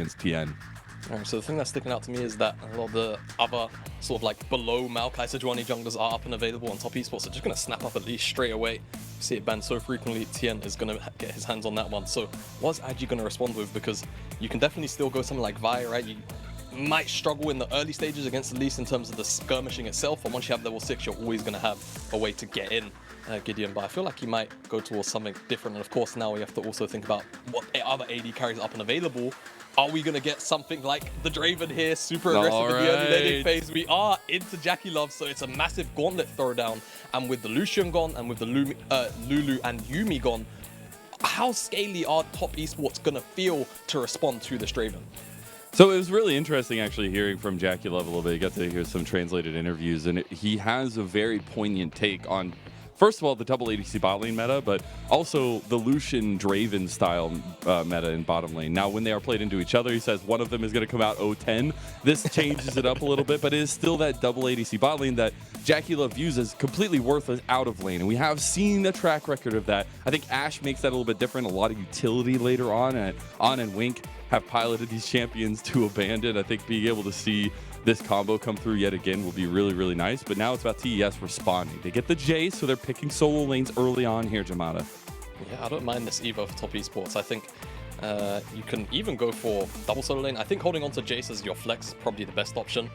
against Tian. Alright, so the thing that's sticking out to me is that a lot of the other sort of like below Maokai Sejuani junglers are up and available on top esports. They're just going to snap up Elise straight away. You see it banned so frequently, Tian is going to get his hands on that one. So what's IG going to respond with? Because you can definitely still go something like Vi, right? You might struggle in the early stages against Elise in terms of the skirmishing itself, but once you have level 6, you're always going to have a way to get in Gideon. But I feel like he might go towards something different. And of course, now we have to also think about what other AD carries are up and available. Are we going to get something like the Draven here, super aggressive in the early laning phase? We are into JackeyLove, so it's a massive gauntlet throwdown. And with the Lucian gone, and with the Lulu and Yuumi gone, how scaly are top esports going to feel to respond to this Draven? So it was really interesting actually hearing from JackeyLove a little bit. You got to hear some translated interviews, and he has a very poignant take on, first of all, the double ADC bot lane meta, but also the Lucian Draven style meta in bottom lane. Now, when they are played into each other, he says one of them is going to come out 0-10. This changes it up a little bit, but it is still that double ADC bot lane that JackeyLove views as completely worthless out of lane. And we have seen the track record of that. I think Ashe makes that a little bit different, a lot of utility later on, and On and Wink have piloted these champions to abandon. I think being able to see this combo come through yet again will be really, really nice. But now it's about TES responding. They get the Jayce, so they're picking solo lanes early on here, Jamada. Yeah, I don't mind this either for top esports. I think you can even go for double solo lane. I think holding on to Jayce as your flex is probably the best option.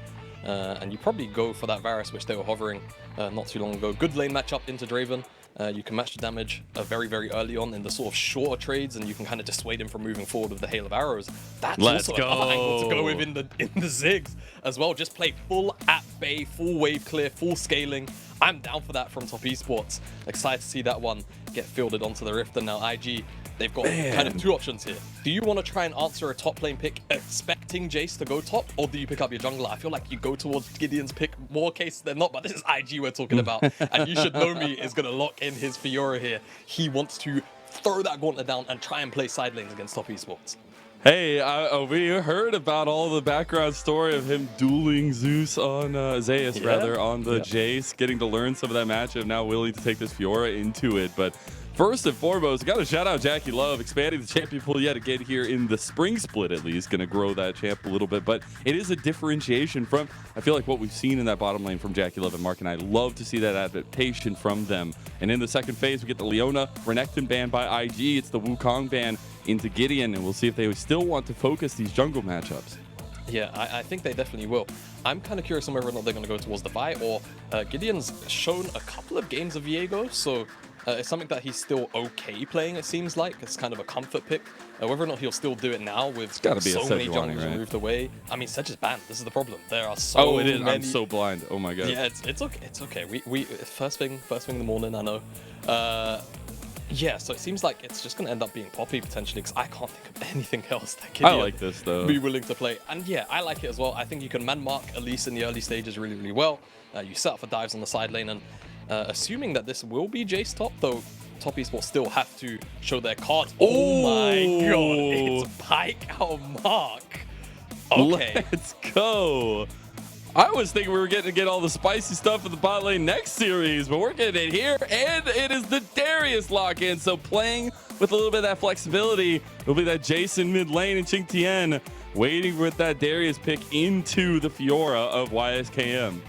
And you probably go for that Varus, which they were hovering not too long ago. Good lane matchup into Draven. You can match the damage very, very early on in the sort of shorter trades, and you can kind of dissuade him from moving forward with the hail of arrows. That's also another angle to go with in the Ziggs as well. Just play full at bay, full wave clear, full scaling. I'm down for that from top esports. Excited to see that one get fielded onto the Rift. And now IG, they've got kind of two options here. Do you want to try and answer a top lane pick expecting Jayce to go top, or do you pick up your jungler? I feel like you go towards Gideon's pick more cases than not, but this is IG we're talking about. And you should know me is going to lock in his Fiora here. He wants to throw that gauntlet down and try and play side lanes against top esports. Hey, we heard about all the background story of him dueling Zeus on Zeus, rather, on the Jayce, getting to learn some of that matchup, now willing to take this Fiora into it. But first and foremost, got to shout out JackeyLove, expanding the champion pool yet again here in the spring split, at least. Going to grow that champ a little bit, but it is a differentiation from, I feel like, what we've seen in that bottom lane from JackeyLove and Mark, and I love to see that adaptation from them. And in the second phase, we get the Leona Renekton ban by IG. It's the Wukong ban into Gideon, and we'll see if they still want to focus these jungle matchups. Yeah, I think they definitely will. I'm kind of curious on whether or not they're going to go towards the Vi, or Gideon's shown a couple of games of Viego, so it's something that he's still okay playing, it seems like. It's kind of a comfort pick. Whether or not he'll still do it now with so many junglers removed away. I mean, Sedge is banned. This is the problem. There are so many. I'm so blind. Oh my god. Yeah, it's okay. It's okay. We first thing in the morning, I know. Yeah, so it seems like it's just going to end up being Poppy potentially, because I can't think of anything else that Gideon I like this though. Be willing to play. And yeah, I like it as well. I think you can man mark Elise in the early stages really, really well. You set up for dives on the side lane, and assuming that this will be Jayce top, though top esports still have to show their cards. Oh my god, it's Pyke out Mark. Okay. Let's go. I was thinking we were getting to get all the spicy stuff in the bot lane next series, but we're getting it here, and it is the Darius lock-in. So playing with a little bit of that flexibility, it'll be that Jason mid lane and QingTian waiting with that Darius pick into the Fiora of YSKM.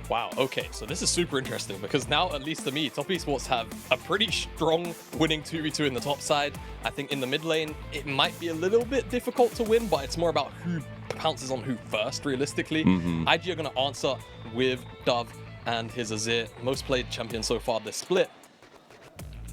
Wow, okay, so this is super interesting, because now, at least to me, top esports have a pretty strong winning 2v2 in the top side. I think in the mid lane, it might be a little bit difficult to win, but it's more about who pounces on who first, realistically. IG are going to answer with Dove and his Azir, most played champion so far this split.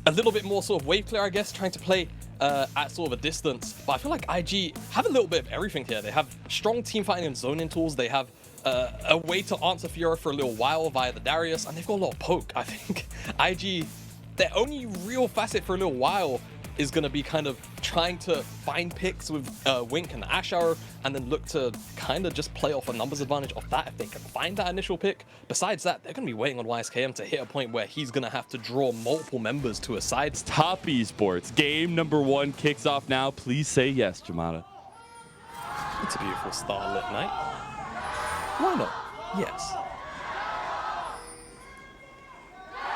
A little bit more sort of wave clear, I guess, trying to play at sort of a distance. But I feel like IG have a little bit of everything here. They have strong team fighting and zoning tools. They have a way to answer Fiora for a little while via the Darius, and they've got a lot of poke. I think IG, their only real facet for a little while is going to be kind of trying to find picks with Wink and Ashe Arrow, and then look to kind of just play off a numbers advantage off that if they can find that initial pick. Besides that, they're going to be waiting on YSKM to hit a point where he's going to have to draw multiple members to a side. Top esports game number 1 kicks off now. Please say yes, Jamada. It's a beautiful starlit night. Why not? Yes.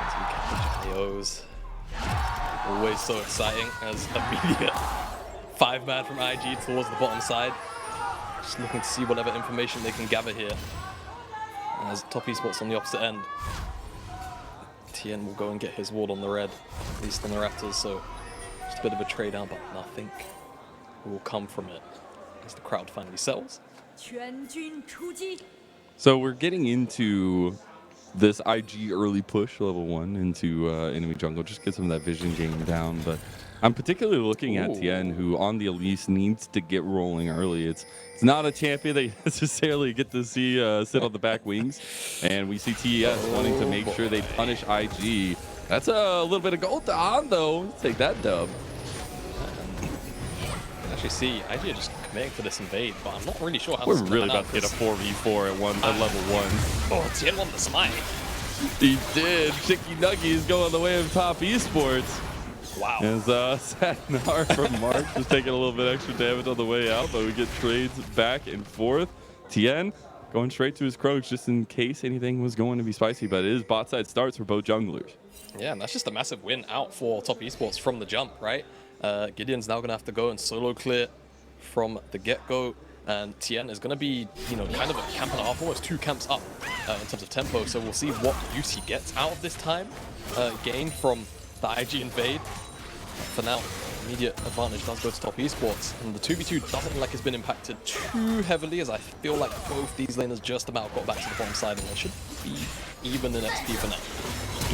As we get the JOs. Always so exciting as immediate 5-man from IG towards the bottom side. Just looking to see whatever information they can gather here. As top esports on the opposite end. Tian will go and get his ward on the red, at least on the Raptors, so just a bit of a trade down, but nothing will come from it as the crowd finally settles. So we're getting into this IG early push, level 1, into enemy jungle. Just get some of that vision game down. But I'm particularly looking at Tian, who on the Elise needs to get rolling early. It's not a champion they necessarily get to see sit on the back wings. And we see TES wanting to make sure they punish IG. That's a little bit of gold on, though. Let's take that dub. Actually see, IG are just committing for this invade, but I'm not really sure how We're really about to get a 4v4 at level 1. Oh, Tian won the smite. He did. Chicky Nuggies going the way of top esports. Wow. As Satnar from Mark just taking a little bit extra damage on the way out, but we get trades back and forth. Tian going straight to his Krogs just in case anything was going to be spicy, but it is bot side starts for both junglers. Yeah, and that's just a massive win out for top esports from the jump, right? Gideon's now going to have to go and solo clear from the get-go, and Tian is going to be, you know, kind of a camp and a half, almost 2 camps up in terms of tempo, so we'll see what use he gets out of this time gain from the IG invade. For now, immediate advantage does go to top esports, and the 2v2 doesn't look like it's been impacted too heavily, as I feel like both these laners just about got back to the bottom side, and they should be even in XP for now.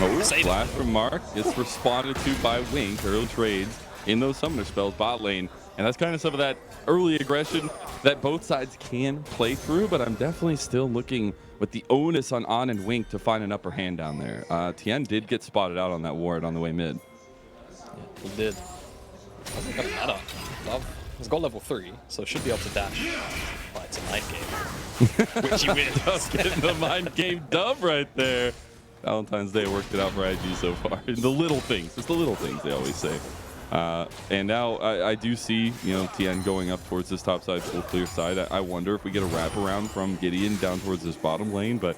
Oh, flash from Mark gets responded to by Wink. Early trades in those summoner spells bot lane, and that's kind of some of that early aggression that both sides can play through, but I'm definitely still looking with the onus on and Wink to find an upper hand down there. Tian did get spotted out on that ward on the way mid. Yeah, he did. Doesn't gonna matter. Love has got level 3, so should be able to dash. But it's a mind game, which he wins. Getting the mind game dub right there. Valentine's Day worked it out for IG so far. The little things, it's the little things they always say. And now I do see, you know, Tian going up towards this top side, full clear side. I wonder if we get a wraparound from Gideon down towards this bottom lane, but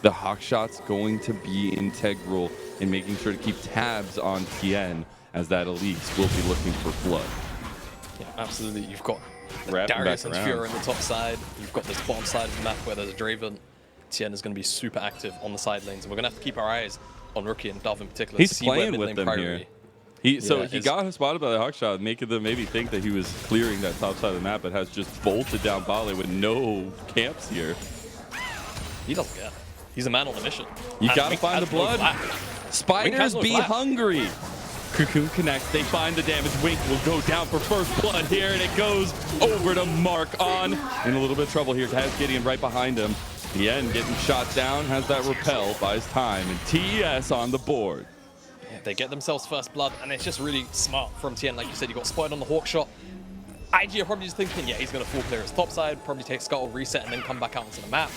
the hawk shot's going to be integral in making sure to keep tabs on Tian, as that Elise will be looking for blood. Yeah, absolutely. You've got Darius and Fiora in the top side. You've got this bottom side of the map where there's a Draven. Tian is going to be super active on the side lanes, and we're going to have to keep our eyes on Rookie and Dove in particular. He's to see playing where with them here. He got spotted by the hawk shot, making them maybe think that he was clearing that top side of the map, but has just bolted down Bale with no camps here. He doesn't get it. He's a man on a mission. You gotta find the blood. Spiders be hungry. Cocoon connects, they find the damage. Wink will go down for first blood here, and it goes over to Mark on. In a little bit of trouble here, has Gideon right behind him. Tian getting shot down, has that repel, buys time, and TES on the board. Yeah, they get themselves first blood, and it's just really smart from Tian. Like you said, you got spotted on the hawk shot. IG are probably just thinking, yeah, he's going to full clear his top side, probably take scuttle, reset, and then come back out into the map.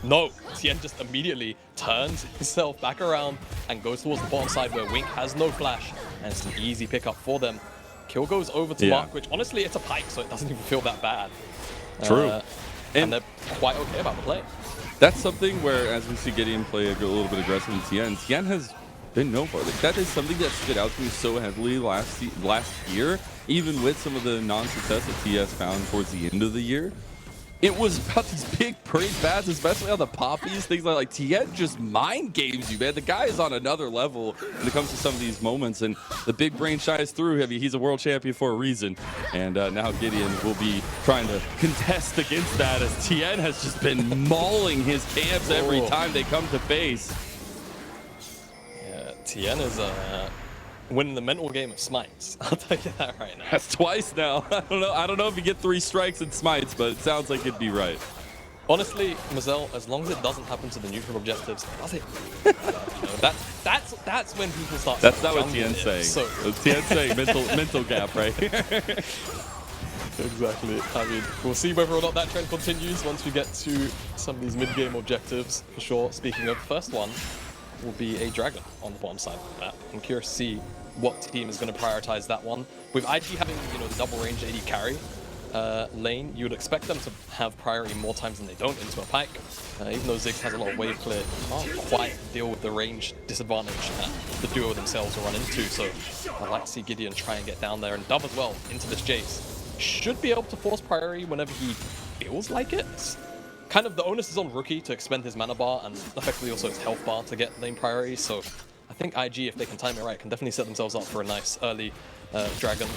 No, Tian just immediately turns himself back around and goes towards the bottom side where Wink has no flash, and it's an easy pickup for them. Kill goes over to Mark, which honestly, it's a Pyke, so it doesn't even feel that bad. True. And they're quite okay about the play. That's something where, as we see Gideon play a little bit aggressive in Tian has been known for. Like, that is something that stood out to me so heavily last year, even with some of the non-success that TES found towards the end of the year. It was about these big brain bads, especially on the poppies, things like Tian just mind games you, man. The guy is on another level when it comes to some of these moments, and the big brain shines through. I mean, he's a world champion for a reason, and now Gideon will be trying to contest against that, as Tian has just been mauling his camps every time they come to base. Yeah, Tian is winning the mental game of smites. I'll tell you that right now. That's twice now. I don't know if you get 3 strikes in smites, but it sounds like it'd be right. Honestly, Mazel, as long as it doesn't happen to the neutral objectives, does it? You know, that's when people start. That's not what Tian's saying. So Tian's saying mental gap right here. Exactly. I mean, we'll see whether or not that trend continues once we get to some of these mid-game objectives, for sure. Speaking of, first one will be a dragon on the bottom side of the map. I'm curious to see what team is going to prioritize that one. With IG having, you know, the double range AD carry lane, you would expect them to have priority more times than they don't into a Pyke. Even though Ziggs has a lot of wave clear, can't quite deal with the range disadvantage that the duo themselves will run into. So I'd like to see Gideon try and get down there, and Dove as well into this Jayce. should be able to force priority whenever he feels like it. Kind of the onus is on Rookie to expend his mana bar and effectively also his health bar to get lane priority. So I think IG, if they can time it right, can definitely set themselves up for a nice early dragon.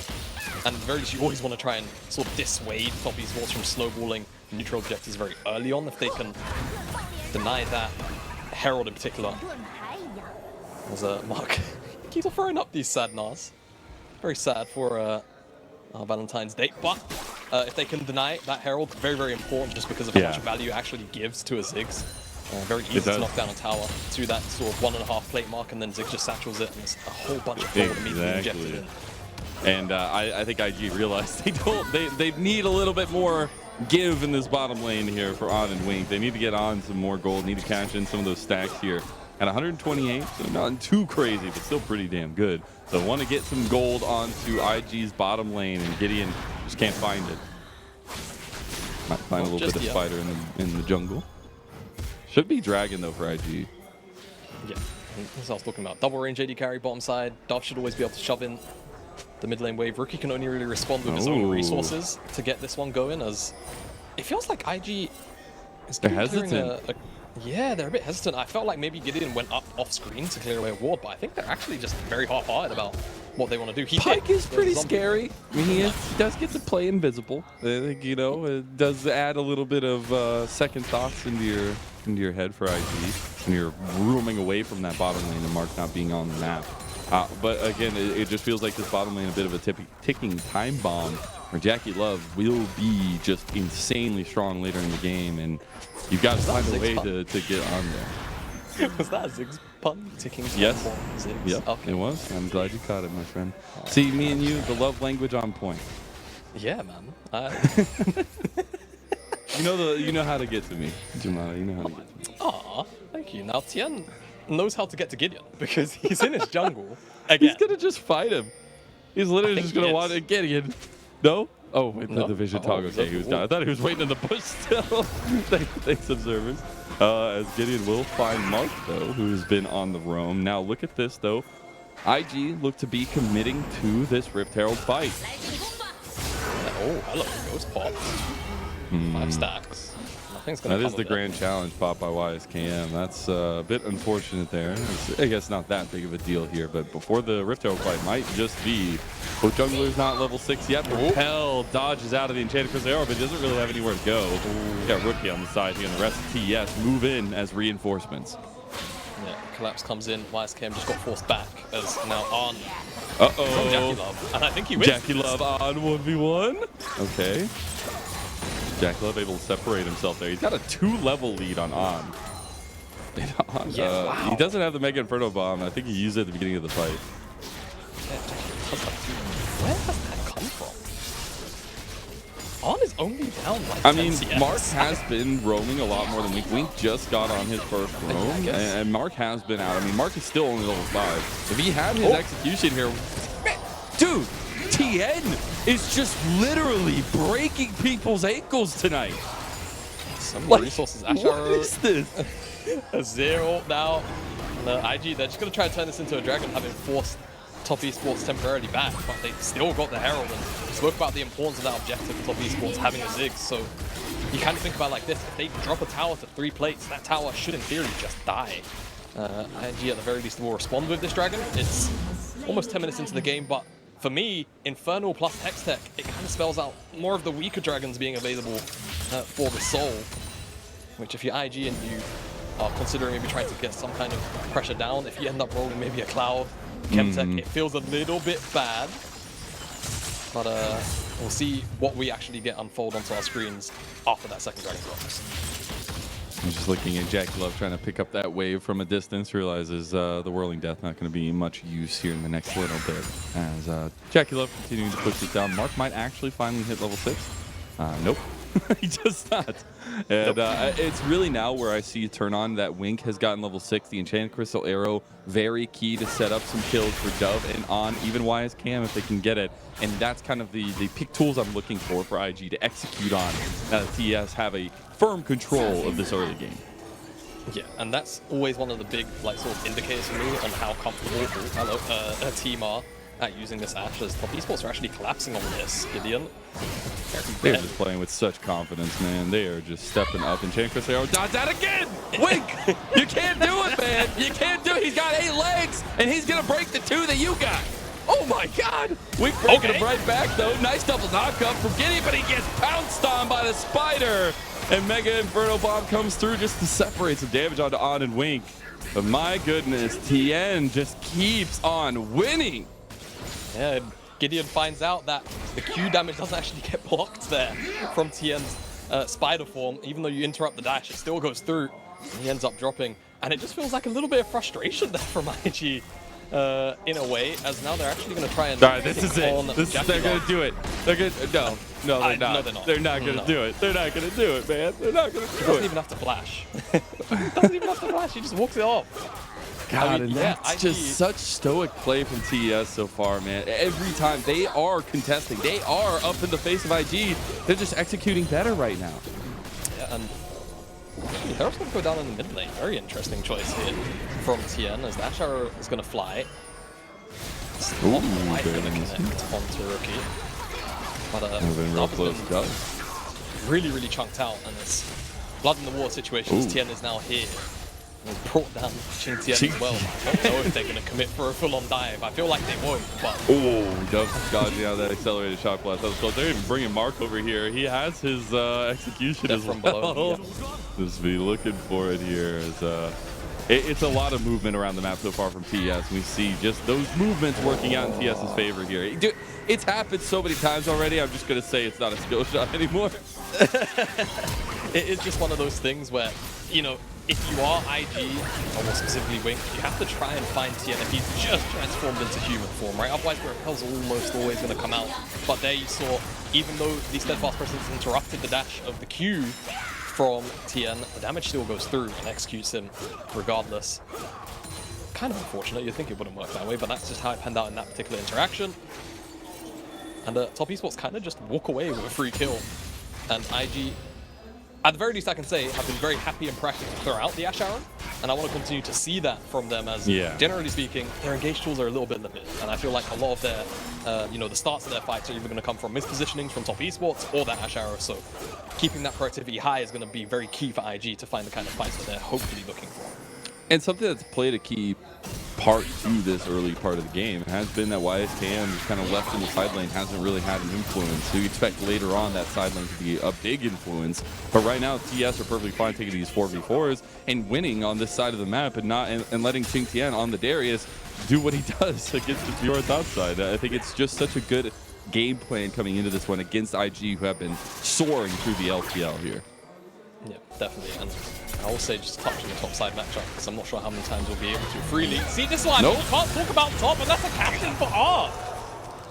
And at the very least, you always want to try and sort of dissuade top esports from snowballing neutral objectives very early on if they can deny that. Herald in particular. As Mark keeps on throwing up these sad nars. Very sad for Valentine's Day. But if they can deny that Herald, very, very important just because of how much value it actually gives to a Ziggs. Very easy to knock down a tower to that sort of 1.5 plate mark, and then Ziggs just satchels it, and there's a whole bunch of gold immediately injected in. And I think IG realized they need a little bit more give in this bottom lane here for On and Wink. They need to get on some more gold, need to cash in some of those stacks here. At 128, so not too crazy, but still pretty damn good. So want to get some gold onto IG's bottom lane, and Gideon just can't find it. Might find a little bit of spider in the jungle. Should be dragon though for IG. Yeah, that's what I was talking about. Double range AD carry bottom side. Dove should always be able to shove in the mid lane wave. Rookie can only really respond with his own resources to get this one going, as it feels like IG is hesitant. Yeah, they're a bit hesitant. I felt like maybe Gideon went up off screen to clear away a ward, but I think they're actually just very half-hearted about what they want to do. Pyke is pretty scary. I mean, he does get to play invisible. I think, you know, it does add a little bit of second thoughts into your head for IG when you're roaming away from that bottom lane and Mark not being on the map. But again, it just feels like this bottom lane a bit of a ticking time bomb where JackeyLove will be just insanely strong later in the game, and you've got to find a way to get on there. Was that a Ziggs pun? Ticking time bomb? Ziggs? Yep, okay. It was. I'm glad you caught it, my friend. See, me and you, the love language on point. Yeah, man. You know how to get to me, Jamada. You know how to get to me. Aw, thank you. Now Tian knows how to get to Gideon because he's in his jungle again. He's gonna just fight him. He's literally just gonna want to get Gideon. No? Oh, wait, the vision toggle. Okay, he was down. I thought he was waiting in the bush still. Thanks, observers. As Gideon will find Mark, though, who's been on the roam. Now, look at this, though. IG look to be committing to this Rift Herald fight. Oh, hello, Ghost Pop. 5 stacks. That is the grand challenge popped by YSKM. That's a bit unfortunate there. I guess not that big of a deal here, but before the Rift Herald fight might just be both junglers not level 6 yet. Repel dodges out of the Enchanted Crystal Arrow, but doesn't really have anywhere to go. Got Rookie on the side here, and the rest of TES move in as reinforcements. Yeah, Collapse comes in. YSKM just got forced back as now on. Uh-oh. JackeyLove, and I think he wins. JackeyLove on 1v1. Okay. JackeyLove able to separate himself there. He's got a 2-level lead on On. Wow. He doesn't have the Mega Inferno Bomb. I think he used it at the beginning of the fight. Where does that come from? On is only down like I mean, 10 CS. Mark has been roaming a lot more than Wink. Wink just got on his first roam, and Mark has been out. I mean, Mark is still only level 5. If he had his execution here, dude, Tian is just literally breaking people's ankles tonight. Some resources. Ashe, what is this? Azir now. IG, they're just going to try to turn this into a dragon, having forced top esports temporarily back, but they still got the Herald, and we spoke about the importance of that objective for top esports having a Ziggs. So you kind of think about it like this: if they drop a tower to 3 plates, that tower should in theory just die. IG at the very least will respond with this dragon. It's almost 10 minutes into the game, but for me, Infernal plus Hextech, it kind of spells out more of the weaker dragons being available for the soul, which if you're IG and you are considering maybe trying to get some kind of pressure down, if you end up rolling maybe a Cloud, Chemtech, it feels a little bit bad. But we'll see what we actually get unfold onto our screens after that second dragon drops. I'm just looking at JackeyLove trying to pick up that wave from a distance, realizes the Whirling Death not going to be much use here in the next little bit. As JackeyLove continuing to push this down. Mark might actually finally hit level 6. Nope. He does not. And it's really now where I see turn on that Wink has gotten level 6. The Enchanted Crystal Arrow, very key to set up some kills for Dove and On, even YSKM if they can get it. And that's kind of the pick tools I'm looking for IG to execute on. TES have a firm control of this early game. Yeah, and that's always one of the big sort of indicators for me on how comfortable a team are at using this Ashe, as Top Esports are actually collapsing on this Gideon. They're just playing with such confidence, man. They are just stepping up. And Chancro say, oh, dodge that again! Wink! You can't do it, man! You can't do it! He's got 8 legs, and he's gonna break the 2 that you got! Oh my god! Wink breaking him right back, though. Nice double knock-up from Gideon, but he gets pounced on by the spider! And Mega Inferno Bomb comes through just to separate some damage onto On and Wink. But my goodness, Tian just keeps on winning! Yeah, Gideon finds out that the Q damage doesn't actually get blocked there from Tian's spider form. Even though you interrupt the dash, it still goes through. And he ends up dropping. And it just feels like a little bit of frustration there from IG in a way, as now they're actually going to try and this is it. They're going to do it. They're going to... No, they're not. No, they're not. They're not going to do it. They're not going to do it, man. They're not going to do it. He doesn't even have to flash. Doesn't even have to flash. He just walks it off. God, and that's just such stoic play from TES so far, man. Every time they are contesting, they are up in the face of IG. They're just executing better right now. Yeah, and Hero's going to go down in the mid lane. Very interesting choice here from Tian, as the Ashe arrow is going to fly. It's not quite going to connect onto Rookie. But really, really chunked out, and it's blood in the water situation as Tian is now here. And brought down QingTian as well. I don't know if they're going to commit for a full-on dive. I feel like they won't, but... Oh, Dove's dodging out that accelerated shot blast. That was close. They're even bringing Mark over here. He has his execution as well. Below, Just be looking for it here. As, it's a lot of movement around the map so far from TES. We see just those movements working out in TS's favor here. Dude, it's happened so many times already. I'm just going to say it's not a skill shot anymore. It is just one of those things where, you know, if you are IG, or more specifically Wink, you have to try and find Tian if he's just transformed into human form, right? Otherwise, the repel's almost always going to come out. But there you saw, even though the Steadfast Presence interrupted the dash of the Q from Tian, the damage still goes through and executes him regardless. Kind of unfortunate. You'd think it wouldn't work that way, but that's just how it panned out in that particular interaction. And Top Esports kind of just walk away with a free kill. And IG, at the very least I can say, have been very happy and proactive to throw out the Ashe arrow, and I want to continue to see that from them, as generally speaking, their engage tools are a little bit limited, and I feel like a lot of their, you know, the starts of their fights are either going to come from mispositionings from Top Esports or that Ashe arrow, so keeping that productivity high is going to be very key for IG to find the kind of fights that they're hopefully looking for. And something that's played a key part to this early part of the game has been that YSKM is kind of left in the side lane, hasn't really had an influence. So you expect later on that side lane to be a big influence. But right now, TS are perfectly fine taking these 4v4s and winning on this side of the map and letting QingTian on the Darius do what he does against the Fiora top side. I think it's just such a good game plan coming into this one against IG, who have been soaring through the LPL here. Yeah, definitely. And I will say, just touching the top side matchup, because I'm not sure how many times we'll be able to freely. See, this one, we can't talk about top, and that's a captain for R.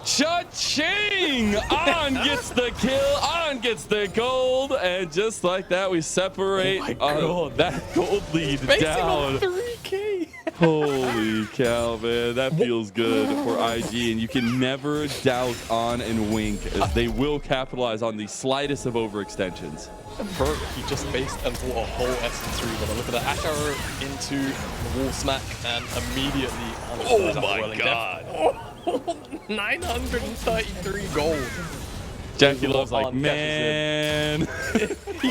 Cha-ching! On gets the kill, On gets the gold, and just like that, we separate that gold lead down. On 3K. Holy cow, man. That feels good for IG, and you can never doubt On and Wink, as they will capitalize on the slightest of overextensions. Bro, he just faced and bought a whole Essence Reaver. Look at that Ashe arrow into the wall smack, and immediately... Oh my god. 933 gold. JackeyLove's like, man. he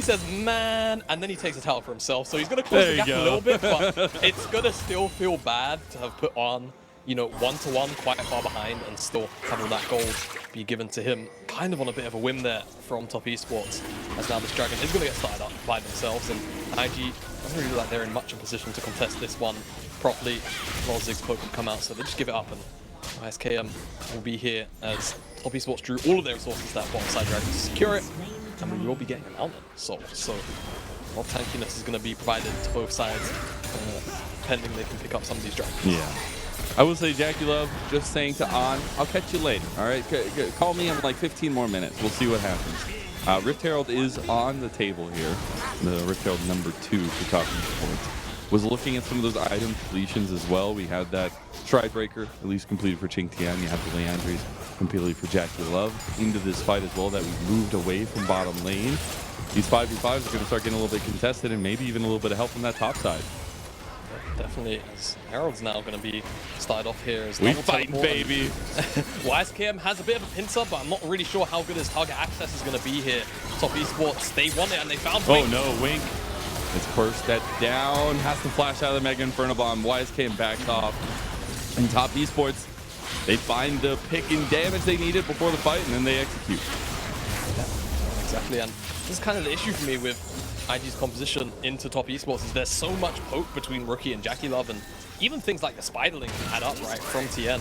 says, man, and then he takes a towel for himself. So he's going to close the gap a little bit, but it's going to still feel bad to have put on, you know, 1-to-1 quite far behind and still have all that gold be given to him. Kind of on a bit of a whim there from Top Esports, as now this Dragon is going to get started up by themselves, and IG doesn't really look like they're in much of a position to contest this one properly. While Ziggs poke will come out, so they just give it up, and YSKM will be here as Top Esports drew all of their resources to that bottom side Dragon to secure it, and we will be getting an Mountain Soul. So a lot of tankiness is going to be provided to both sides, pending they can pick up some of these Dragons. Yeah. I will say, JackeyLove, just saying to On, I'll catch you later, all right? Call me in like 15 more minutes. We'll see what happens. Rift Herald is on the table here. The Rift Herald #2 for Top Esports. Was looking at some of those item completions as well. We had that Stridebreaker, at least completed for QingTian. You have the Leandries completed for JackeyLove. Into this fight as well that we moved away from bottom lane. These 5v5s are going to start getting a little bit contested, and maybe even a little bit of help from that top side. definitely. As Herald's now going to be started off here as We fighting, baby. YSKM has a bit of a pincer, but I'm not really sure how good his target access is going to be here. Top Esports, they want it and they found Wink. Oh no, Wink. It's burst that down. Has to flash out of the Mega Inferno Bomb. YSKM backs off. And Top Esports, they find the pick and damage they needed before the fight, and then they execute. Yeah, exactly. And this is kind of the issue for me with IG's composition into Top Esports is there's so much poke between Rookie and JackeyLove, and even things like the Spiderling add up, right, from Tian.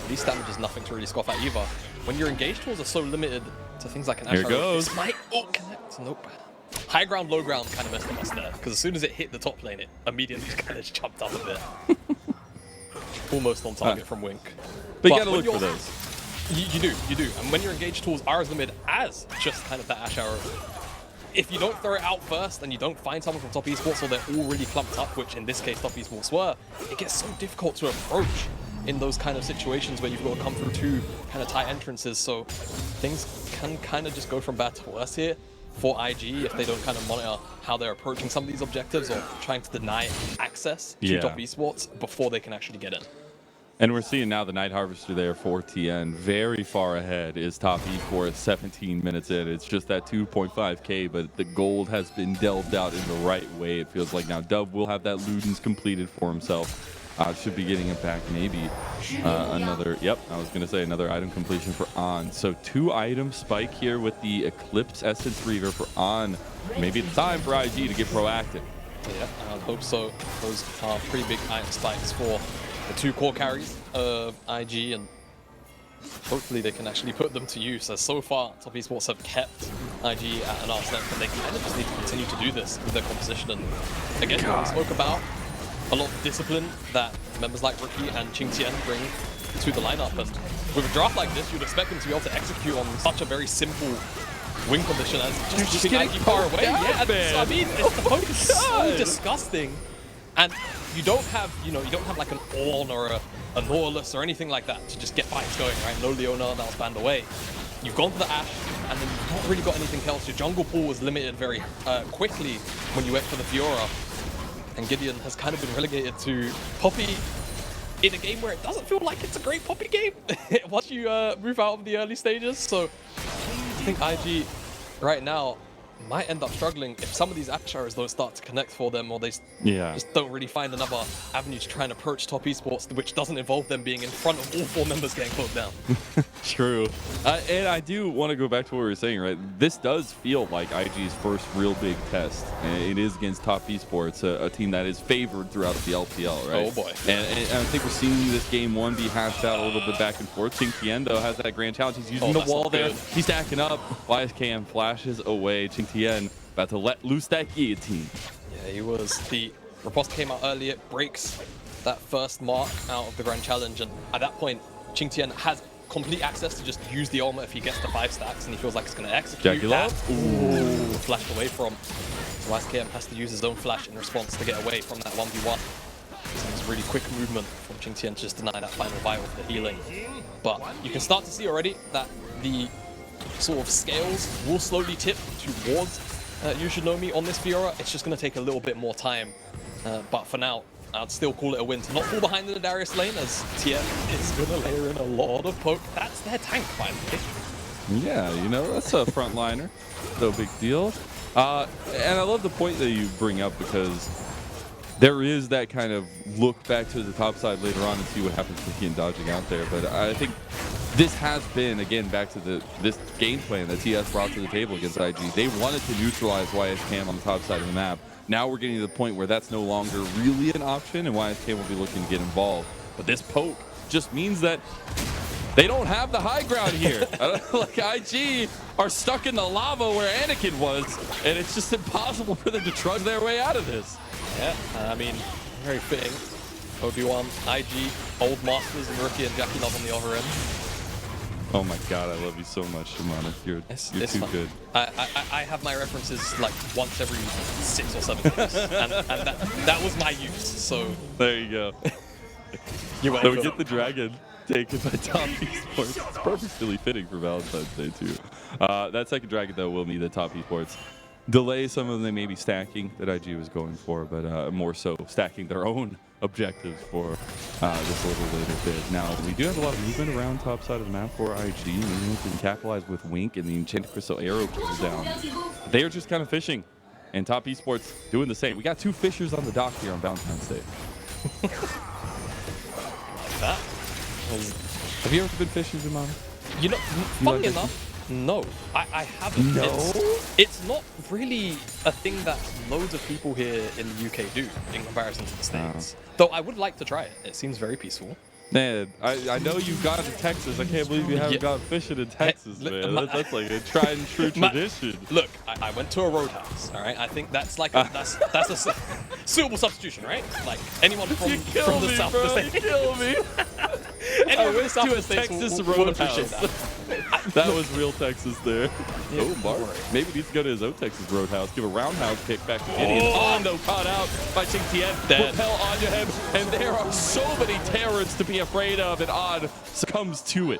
Elise damage is nothing to really scoff at either. When your engage tools are so limited to things like an Ashe, here goes. This might connect. Nope. High ground, low ground kind of messed up us there, because as soon as it hit the top lane, it immediately kind of jumped up a bit. Almost on target from Wink. But you gotta look for those. You do. And when your engage tools are as limited as just kind of that Ashe arrow, if you don't throw it out first and you don't find someone from Top Esports or they're all really clumped up, which in this case Top Esports were, it gets so difficult to approach in those kind of situations where you've got to come through two kind of tight entrances. So things can kind of just go from bad to worse here for IG if they don't kind of monitor how they're approaching some of these objectives or trying to deny access to Top Esports before they can actually get in. And we're seeing now the Night Harvester there for Tian. Very far ahead is Top Esports, 17 minutes in. It's just that 2.5k, but the gold has been delved out in the right way, it feels like. Now Dub will have that Ludens completed for himself. Should be getting it back maybe. Another, I was going to say another item completion for On. So 2 item spike here with the Eclipse Essence Reaver for On. Maybe it's time for IG to get proactive. Yeah, I would hope so. Those are pretty big item spikes for the 2 core carries of IG, and hopefully they can actually put them to use, as so far Top Esports have kept IG at an arm's length, and they kind of just need to continue to do this with their composition. And again, we spoke about a lot of discipline that members like Rookie and QingTian bring to the lineup, and with a draft like this, you'd expect them to be able to execute on such a very simple win condition as just keeping IG far away. Yeah, I mean, the poke is so disgusting. And you don't have, you don't have like an Ornn or a Nautilus or anything like that to just get fights going, right? No Leona, that was banned away. You've gone for the Ashe, and then you've not really got anything else. Your jungle pool was limited very quickly when you went for the Fiora. And Gideon has kind of been relegated to Poppy in a game where it doesn't feel like it's a great Poppy game once you move out of the early stages. So I think IG right now might end up struggling if some of these Ashe arrows don't start to connect for them, or they just don't really find another avenue to try and approach Top Esports, which doesn't involve them being in front of all 4 members getting closed down. True. And I do want to go back to what we were saying, right? This does feel like IG's first real big test. And it is against Top Esports, a team that is favored throughout the LPL, right? Oh boy. And I think we're seeing this game 1 be hashed out a little bit back and forth. QingTian, though, has that grand challenge. He's using the wall there. He's stacking up. YSKM flashes away. QingTian about to let loose that guillotine. Yeah, he was. The riposte came out early. It breaks that first mark out of the grand challenge, and at that point, QingTian has complete access to just use the ultimate if he gets the 5 stacks, and he feels like it's going to execute that. Ooh, flashed away from. So YSKM has to use his own flash in response to get away from that 1v1. So it's really quick movement from QingTian to just deny that final vial for the healing. But you can start to see already that the sort of scales will slowly tip towards You Should Know Me on this Fiora. It's just going to take a little bit more time. But for now, I'd still call it a win to not fall behind in the Darius lane, as Tian is going to layer in a lot of poke. That's their tank, by the way. Yeah, that's a frontliner. No big deal. And I love the point that you bring up, because there is that kind of look back to the top side later on and see what happens with Tian dodging out there. But I think this has been, again, back to this game plan that TS brought to the table against IG. They wanted to neutralize YSKM on the top side of the map. Now we're getting to the point where that's no longer really an option, and YSKM will be looking to get involved. But this poke just means that they don't have the high ground here. Like, IG are stuck in the lava where Anakin was, and it's just impossible for them to trudge their way out of this. Yeah, I mean, very fitting. Obi-Wan, IG, old masters, and Rookie and JackeyLove on the other end. Oh my god, I love you so much, Jamada. You're too fun. Good. I have my references like once every 6 or 7 days, and that was my use, so... There you go. You so we get the dragon taken by Top Esports. It's perfectly fitting for Valentine's Day, too. That second dragon, though, will need the Top Esports. delay some of the maybe stacking that IG was going for, but more so stacking their own objectives for this little later bit. Now, we do have a lot of movement around top side of the map for IG. Maybe can capitalize with Wink and the Enchanted Crystal Arrow comes down. They are just kind of fishing, and Top Esports doing the same. We got 2 fishers on the dock here on Valentine's Day. That Have you ever been fishing, Jamada? You know, funny enough, no, I haven't. No? It's not really a thing that loads of people here in the UK do in comparison to the States. Though I would like to try it. It seems very peaceful. Man, I know you've gone to Texas. I can't believe you haven't gone fishing in Texas, man. That's like a tried and true tradition. Look, I went to a roadhouse. All right, I think that's like that's a suitable substitution, right? Like anyone from the south of the state. You kill me. Anyone from the south of the states Texas will appreciate that. That was real Texas there. Yeah, oh, Mark. Maybe needs to go to his own Texas Roadhouse. Give a roundhouse kick back to Gideon. Oh, no, caught out by QingTian. Propel onto him. And there are so many terrors to be afraid of, and On succumbs to it.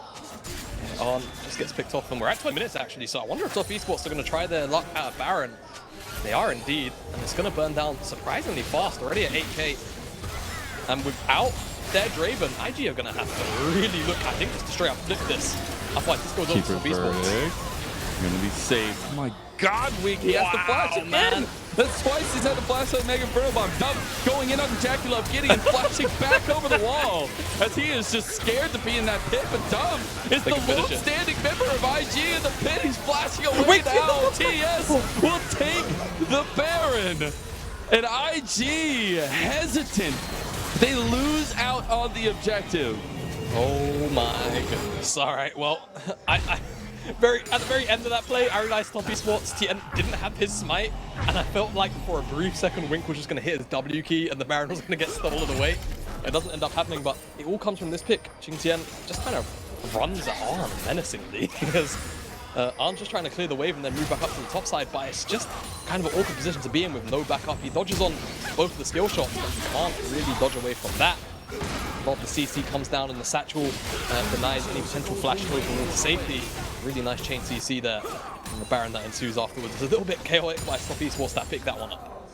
On just gets picked off, and we're at 20 minutes actually, so I wonder if Top Esports are going to try their luck at Baron. They are indeed, and it's going to burn down surprisingly fast, already at 8k. And without their Draven, IG are going to have to really look, I think, just to straight up flip this. Otherwise, this goes over to Top Esports. Going to be safe. Oh my God, Wink, he has to flash again. Man. That's twice he's had to flash that Mega Inferno Bomb. Dumb going in on JackeyLove, Gideon flashing back over the wall as he is just scared to be in that pit. But Dumb is the lone standing member of IG in the pit. He's flashing away now. TES will take the Baron. And IG hesitant. They lose out on the objective. Oh my goodness. All right, well, at the very end of that play, I realized Top Esports Tian didn't have his smite, and I felt like for a brief second Wink was just going to hit his W key and the Baron was going to get stolen away. It doesn't end up happening, but it all comes from this pick. QingTian just kind of runs at Arn menacingly because Arn's just trying to clear the wave and then move back up to the top side, but it's just kind of an awkward position to be in with no backup. He dodges on both of the skill shots, but he can't really dodge away from that. Bob the CC comes down and the satchel denies any potential flash away from into safety. Really nice chain CC there. And the Baron that ensues afterwards is a little bit chaotic by Top Esports that picked that one up.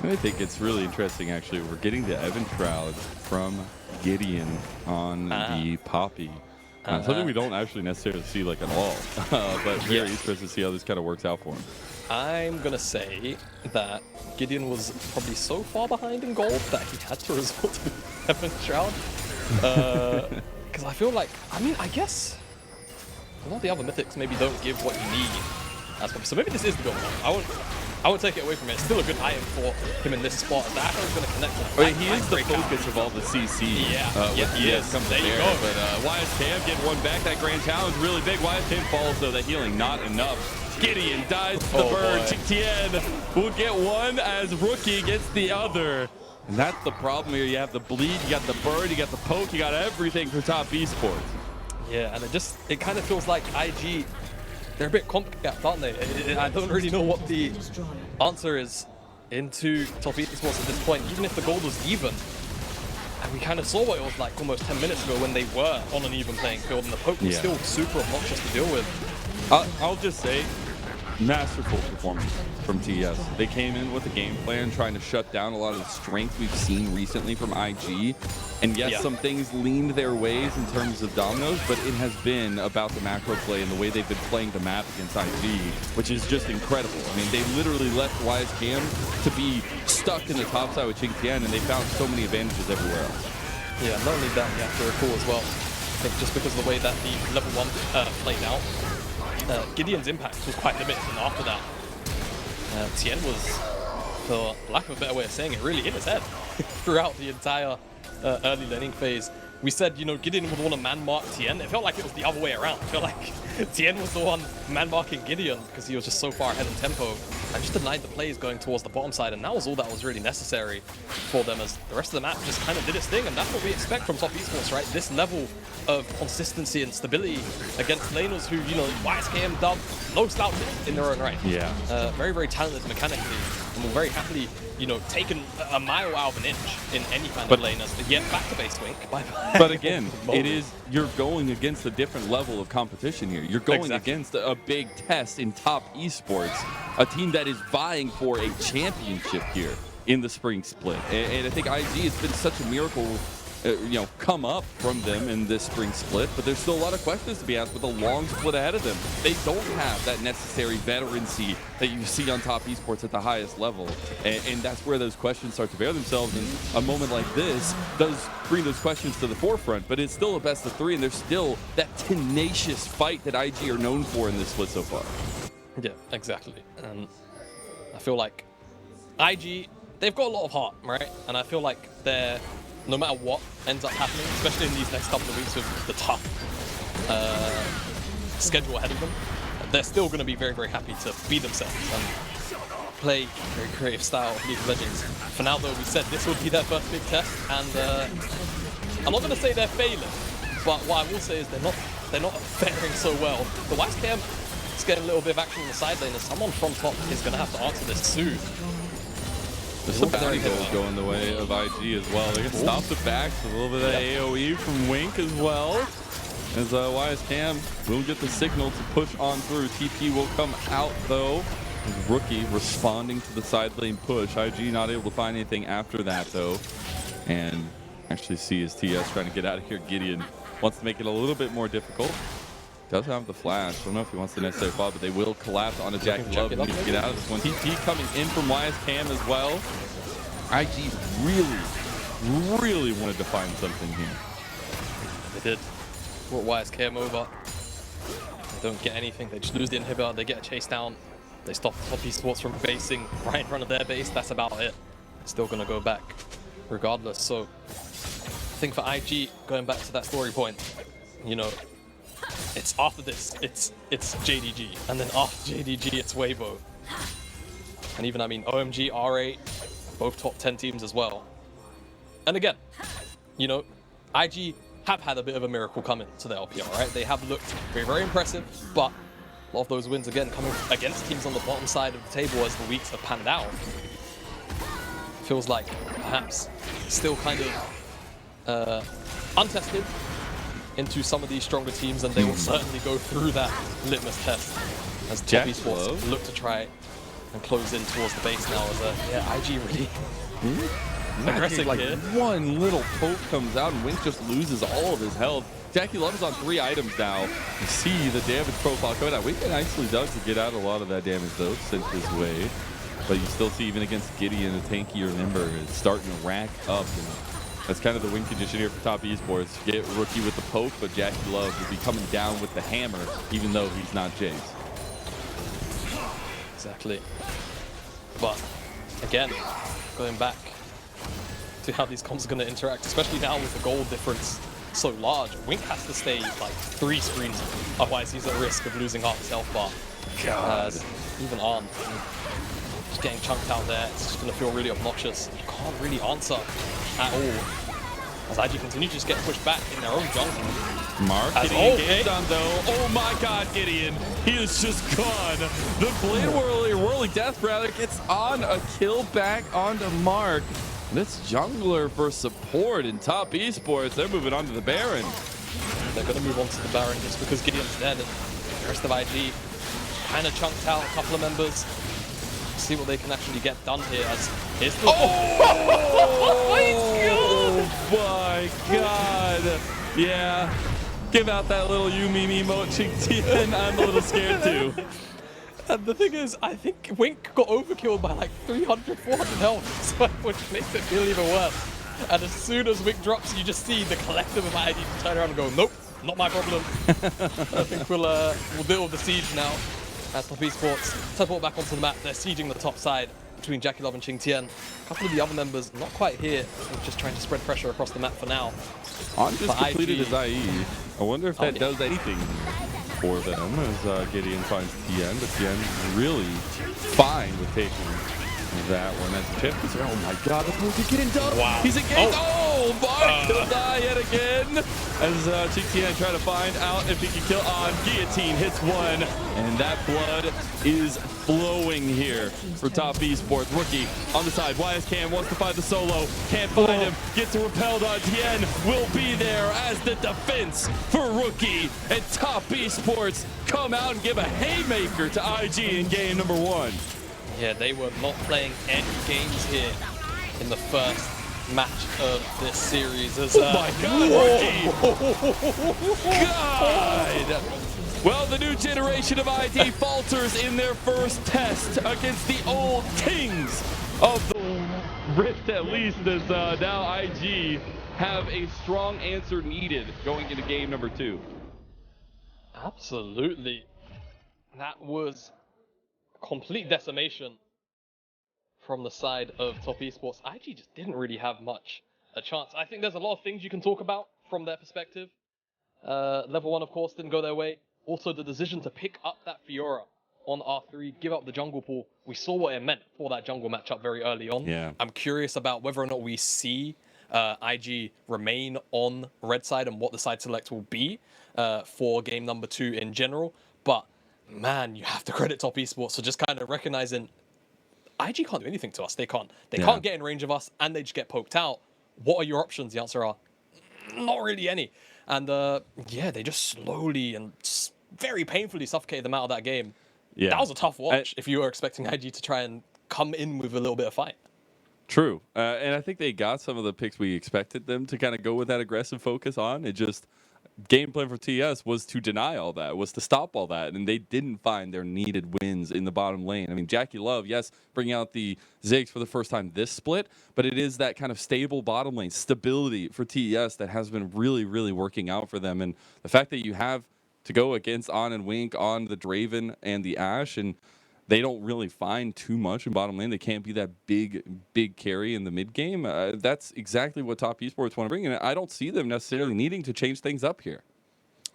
I think it's really interesting, actually. We're getting the Evan Shroud from Gideon on the Poppy. Something we don't actually necessarily see like at all, but very interested to see how this kind of works out for him. I'm going to say that Gideon was probably so far behind in gold that he had to resort to Evan Shroud. Because I feel like, I mean, I guess a lot of the other mythics maybe don't give what you need. So maybe this is the gold one. I won't take it away from it. It's still a good item for him in this spot. The Ashe is going to connect with him. He is the focus of all the CC. Yeah, he is. There you go. But YSKM getting one back. That grand challenge really big. YSKM falls, though. That healing not enough. Gideon dies to the bird. QingTian will get one as Rookie gets the other. And that's the problem here. You have the bleed, you got the bird, you got the poke, you got everything for Top Esports. Yeah, and it kind of feels like IG, they're a bit complicated, aren't they? I don't really know what the answer is into Top Esports at this point, even if the gold was even. And we kind of saw what it was like almost 10 minutes ago when they were on an even playing field and the poke was still super obnoxious to deal with. I'll just say, masterful performance from TES. They came in with a game plan trying to shut down a lot of the strength we've seen recently from IG. And yes, some things leaned their ways in terms of dominoes, but it has been about the macro play and the way they've been playing the map against IG, which is just incredible. I mean, they literally left YSKM to be stuck in the top side with QingTian, and they found so many advantages everywhere else. Yeah, not only that, you have to recall as well, I think just because of the way that the level 1 played out, Gideon's impact was quite limited, and after that, Tian was, for lack of a better way of saying it, really in his head throughout the entire early laning phase. We said, you know, Gideon would want to man-mark Tian. It felt like it was the other way around. It felt like Tian was the one man-marking Gideon because he was just so far ahead in tempo and just denied the plays going towards the bottom side, and that was all that was really necessary for them, as the rest of the map just kind of did its thing, and that's what we expect from Top Esports, right? This level of consistency and stability against laners who, you know, YSKM dub, no slouches in their own right. Yeah. Very, very talented mechanically. and will very happily, you know, take a mile out of an inch in any kind of lane as to get back to base Wink. But again, you're going against a different level of competition here. You're going against a big test in top esports, a team that is vying for a championship here in the spring split. And I think IG has been such a miracle, you know, come up from them in this spring split, but there's still a lot of questions to be asked with a long split ahead of them. They don't have that necessary veterancy that you see on top esports at the highest level, and that's where those questions start to bear themselves. And a moment like this does bring those questions to the forefront, but it's still a best of 3, and there's still that tenacious fight that IG are known for in this split so far. Yeah, exactly. And I feel like IG, they've got a lot of heart, right? And I feel like they're, no matter what ends up happening, especially in these next couple of weeks with the tough schedule ahead of them, they're still going to be very, very happy to be themselves and play very creative style of League of Legends. For now, though, we said this would be their first big test, and I'm not going to say they're failing, but what I will say is they're not faring so well. The YSKM is getting a little bit of action on the side lane, and someone from top is going to have to answer this soon. There's some bounty goals going the way of IG as well. They can stop the backs, a little bit of AoE from Wink as well. As YSKM will get the signal to push on through. TP will come out though. Rookie responding to the side lane push. IG not able to find anything after that though. And actually see his TS trying to get out of here. Gideon wants to make it a little bit more difficult. Does have the flash. I don't know if he wants the necessary fall, but they will collapse on a JackeyLove and need to get out of this one. TP coming in from YSKM as well. IG really wanted to find something here. They did. Brought YSKM over. They don't get anything. They just lose the inhibitor. They get a chase down. They stop top esports from basing right in front of their base. That's about it. Still going to go back regardless. So I think for IG, going back to that story point, you know, it's after this, it's JDG, and then after JDG, it's Weibo. And even, I mean, OMG, R8, both top 10 teams as well. And again, you know, IG have had a bit of a miracle coming to the LPL, right? They have looked very, very impressive, but a lot of those wins, again, coming against teams on the bottom side of the table as the weeks have panned out. Feels like perhaps still kind of untested into some of these stronger teams, and they will certainly go through that litmus test as top esports look to try and close in towards the base now as IG really aggressive like here. One little poke comes out and Wink just loses all of his health. JackeyLove is on 3 items now. You see the damage profile coming out. Wink nicely does to get out a lot of that damage though, sent his way. But you still see even against Gideon, a tankier member is starting to rack up. And that's kind of the win condition here for top esports. Get Rookie with the poke, but JackeyLove will be coming down with the hammer, even though he's not Jayce. Exactly. But again, going back to how these comps are going to interact, especially now with the goal difference so large, Wink has to stay like 3 screens, otherwise he's at risk of losing half his health bar. God. Even on, just getting chunked out there, it's just going to feel really obnoxious. You can't really answer at all, as IG continue to just get pushed back in their own jungle. Mark getting engaged on though. Oh my god, Gideon. He is just gone. The Blade Whirling Death rather gets on a kill back onto Mark. This jungler for support in top esports. They're moving on to the Baron. They're going to move on to the Baron just because Gideon's dead, and the rest of IG kind of chunked out a couple of members. See what they can actually get done here as here's the Oh my god. Yeah. Give out that little you meme emote, QingTian. I'm a little scared too. And the thing is, I think Wink got overkilled by like 300, 400 health, which makes it feel even worse. And as soon as Wink drops, you just see the collective of IG turn around and go, nope, not my problem. I think we'll deal with the siege now. As top esports teleport back onto the map, they're sieging the top side between JackeyLove and QingTian. A couple of the other members not quite here, just trying to spread pressure across the map for now. On just completed his IE. I wonder if that does anything for them as Gideon finds Tian, but Tian really fine with taking that one. That's Chip. Oh my god, the poke getting done. Wow. He's engaged. Oh Oh, Mark will die yet again. As QingTian trying to find out if he can kill on. Guillotine hits one. And that blood is flowing here for Top Esports. Rookie on the side. YSKM wants to find the solo. Can't find him. Gets repelled on. Tian will be there as the defense for Rookie. And Top Esports come out and give a haymaker to IG in game number 1. Yeah, they were not playing any games here in the first match of this series. As, oh my God, God! Well, the new generation of ID falters in their first test against the old kings of the Rift, at least, as now IG have a strong answer needed going into game number 2. Absolutely. That was complete decimation from the side of Top Esports. IG just didn't really have much a chance. I think there's a lot of things you can talk about from their perspective. Level 1, of course, didn't go their way. Also, the decision to pick up that Fiora on R3, give up the jungle pool. We saw what it meant for that jungle matchup very early on. Yeah. I'm curious about whether or not we see IG remain on red side and what the side select will be for game number 2 in general. But man, you have to credit Top Esports for just kind of recognizing IG can't do anything to us. They can't get in range of us, and they just get poked out. What are your options? The answer are not really any. And yeah, they just slowly and very painfully suffocated them out of that game. Yeah, that was a tough watch if you were expecting IG to try and come in with a little bit of fight. True, and I think they got some of the picks we expected them to kind of go with that aggressive focus on. It just game plan for TES was to deny all that, was to stop all that, and they didn't find their needed wins in the bottom lane. I mean, JackeyLove, yes, bringing out the Ziggs for the first time this split, but it is that kind of stable bottom lane stability for TES that has been really, really working out for them. And the fact that you have to go against On and Wink on the Draven and the Ashe, and they don't really find too much in bottom lane. They can't be that big carry in the mid game. That's exactly what Top Esports want to bring in. I don't see them necessarily needing to change things up here.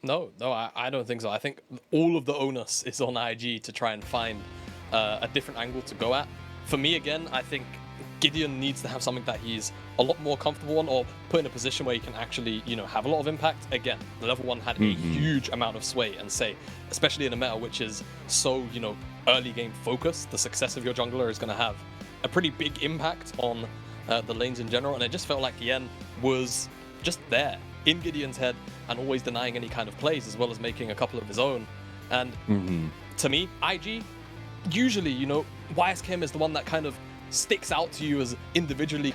No, I don't think so. I think all of the onus is on IG to try and find a different angle to go at. For me, again, I think Gideon needs to have something that he's a lot more comfortable on, or put in a position where he can actually, have a lot of impact. Again, the level 1 had a huge amount of sway and say, especially in a meta which is so, early game focused. The success of your jungler is going to have a pretty big impact on the lanes in general. And it just felt like Tian was just there in Gideon's head and always denying any kind of plays, as well as making a couple of his own. And to me, IG, usually, YSKM is the one that kind of sticks out to you as individually